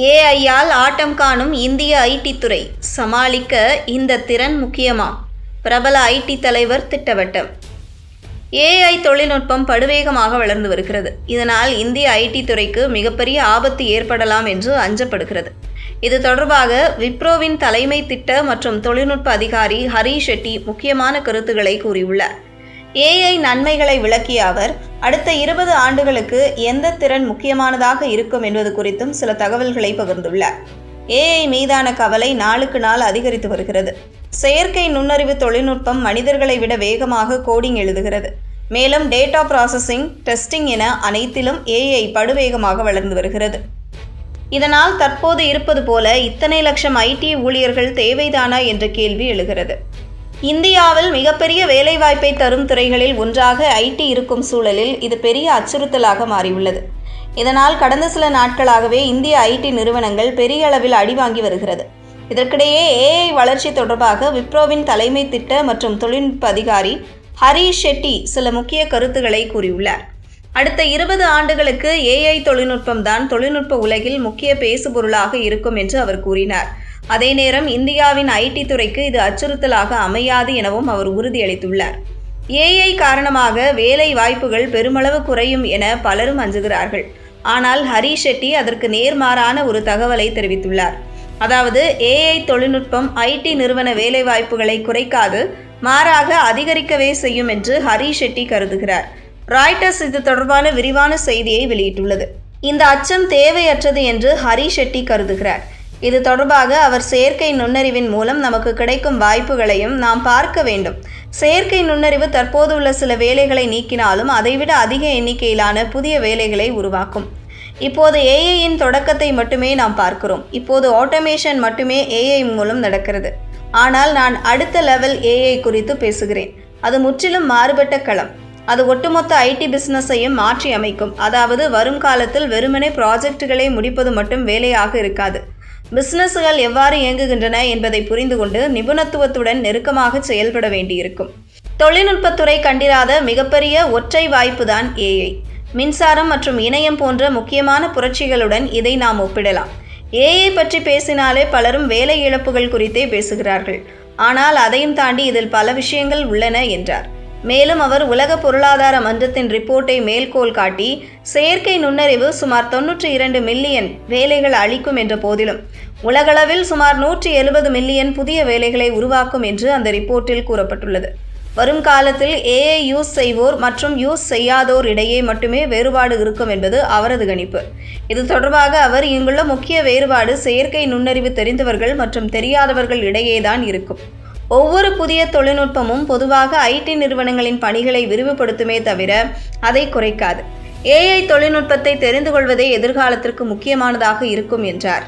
ஏஐயால் ஆட்டம் காணும் இந்திய ஐடி துறை சமாளிக்க இந்த திறன் முக்கியமா? பிரபல ஐடி தலைவர் திட்டவட்டம். ஏஐ தொழில்நுட்பம் படுவேகமாக வளர்ந்து வருகிறது. இதனால் இந்திய ஐடி துறைக்கு மிகப்பெரிய ஆபத்து ஏற்படலாம் என்று அஞ்சப்படுகிறது. இது தொடர்பாக விப்ரோவின் தலைமை திட்ட மற்றும் தொழில்நுட்ப அதிகாரி ஹரிஷ் ஷெட்டி முக்கியமான கருத்துக்களை கூறியுள்ளார். ஏஐ நன்மைகளை விளக்கிய அவர், அடுத்த 20 ஆண்டுகளுக்கு எந்த திறன் முக்கியமானதாக இருக்கும் என்பது குறித்தும் சில தகவல்களை பகிர்ந்துள்ளார். ஏஐ மீதான கவலை நாளுக்கு நாள் அதிகரித்து வருகிறது. செயற்கை நுண்ணறிவு தொழில்நுட்பம் மனிதர்களை விட வேகமாக கோடிங் எழுதுகிறது. மேலும் டேட்டா ப்ராசஸிங், டெஸ்டிங் என அனைத்திலும் ஏஐ படுவேகமாக வளர்ந்து வருகிறது. இதனால் தற்போது இருப்பது போல இத்தனை லட்சம் ஐடி ஊழியர்கள் தேவைதானா என்ற கேள்வி எழுகிறது. இந்தியாவில் மிகப்பெரிய வேலைவாய்ப்பை தரும் துறைகளில் ஒன்றாக ஐடி இருக்கும் சூழலில் இது பெரிய அச்சுறுத்தலாக மாறியுள்ளது. இதனால் கடந்த சில நாட்களாகவே இந்திய ஐடி நிறுவனங்கள் பெரிய அளவில் அடிவாங்கி வருகிறது. இதற்கிடையே ஏஐ வளர்ச்சி தொடர்பாக விப்ரோவின் தலைமை திட்ட மற்றும் தொழில்நுட்ப அதிகாரி ஹரிஷ் ஷெட்டி சில முக்கிய கருத்துக்களை கூறியுள்ளார். அடுத்த 20 ஆண்டுகளுக்கு ஏஐ தொழில்நுட்பம் தான் தொழில்நுட்ப உலகில் முக்கிய பேசுபொருளாக இருக்கும் என்று அவர் கூறினார். அதே நேரம் இந்தியாவின் ஐடி துறைக்கு இது அச்சுறுத்தலாக அமையாது எனவும் அவர் உறுதியளித்துள்ளார். ஏஐ காரணமாக வேலை வாய்ப்புகள் பெருமளவு குறையும் என பலரும் அஞ்சுகிறார்கள். ஆனால் ஹரிஷ் ஷெட்டி அதற்கு நேர்மாறான ஒரு தகவலை தெரிவித்துள்ளார். அதாவது ஏஐ தொழில்நுட்பம் ஐடி நிறுவன வேலைவாய்ப்புகளை குறைக்காது, மாறாக அதிகரிக்கவே செய்யும் என்று ஹரிஷ் ஷெட்டி கருதுகிறார். ராய்ட்டர்ஸ் இது தொடர்பான விரிவான செய்தியை வெளியிட்டுள்ளது. இந்த அச்சம் தேவையற்றது என்று ஹரிஷ் ஷெட்டி கருதுகிறார். இது தொடர்பாக அவர், செயற்கை நுண்ணறிவின் மூலம் நமக்கு கிடைக்கும் வாய்ப்புகளையும் நாம் பார்க்க வேண்டும். செயற்கை நுண்ணறிவு தற்போது உள்ள சில வேலைகளை நீக்கினாலும் அதைவிட அதிக எண்ணிக்கையிலான புதிய வேலைகளை உருவாக்கும். இப்போது ஏஐயின் தொடக்கத்தை மட்டுமே நாம் பார்க்கிறோம். இப்போது ஆட்டோமேஷன் மட்டுமே ஏஐ மூலம் நடக்கிறது. ஆனால் நான் அடுத்த லெவல் ஏஐ குறித்து பேசுகிறேன். அது முற்றிலும் மாறுபட்ட களம். அது ஒட்டுமொத்த ஐடி பிசினஸையும் மாற்றி அமைக்கும். அதாவது வரும் காலத்தில் வெறுமனே ப்ராஜெக்டுகளை முடிப்பது மட்டும் வேலையாக இருக்காது. பிசினஸ்கள் எவ்வாறு இயங்குகின்றன என்பதை புரிந்து கொண்டு நிபுணத்துவத்துடன் நெருக்கமாக செயல்பட வேண்டியிருக்கும். தொழில்நுட்பத்துறை கண்டிராத மிகப்பெரிய ஒற்றை வாய்ப்புதான் ஏஐ. மின்சாரம் மற்றும் இணையம் போன்ற முக்கியமான புரட்சிகளுடன் இதை நாம் ஒப்பிடலாம். ஏஐ பற்றி பேசினாலே பலரும் வேலை இழப்புகள் குறித்தே பேசுகிறார்கள். ஆனால் அதையும் தாண்டி இதில் பல விஷயங்கள் உள்ளன என்றார். மேலும் அவர் உலக பொருளாதார மன்றத்தின் ரிப்போர்ட்டை மேல்கோள் காட்டி, செயற்கை நுண்ணறிவு சுமார் 92 மில்லியன் வேலைகள் அளிக்கும் என்ற போதிலும் உலகளவில் சுமார் 170 மில்லியன் புதிய வேலைகளை உருவாக்கும் என்று அந்த ரிப்போர்ட்டில் கூறப்பட்டுள்ளது. வரும் காலத்தில் ஏஐ யூஸ் செய்வோர் மற்றும் யூஸ் செய்யாதோர் இடையே மட்டுமே வேறுபாடு இருக்கும் என்பது அவரது கணிப்பு. இது தொடர்பாக அவர், இங்குள்ள முக்கிய வேறுபாடு செயற்கை நுண்ணறிவு தெரிந்தவர்கள் மற்றும் தெரியாதவர்கள் இடையேதான் இருக்கும். ஒவ்வொரு புதிய தொழில்நுட்பமும் பொதுவாக ஐடி நிறுவனங்களின் பணிகளை விரிவுபடுத்துமே தவிர அதை குறைக்காது. ஏஐ தொழில்நுட்பத்தை தெரிந்து கொள்வதே எதிர்காலத்திற்கு முக்கியமானதாக இருக்கும் என்றார்.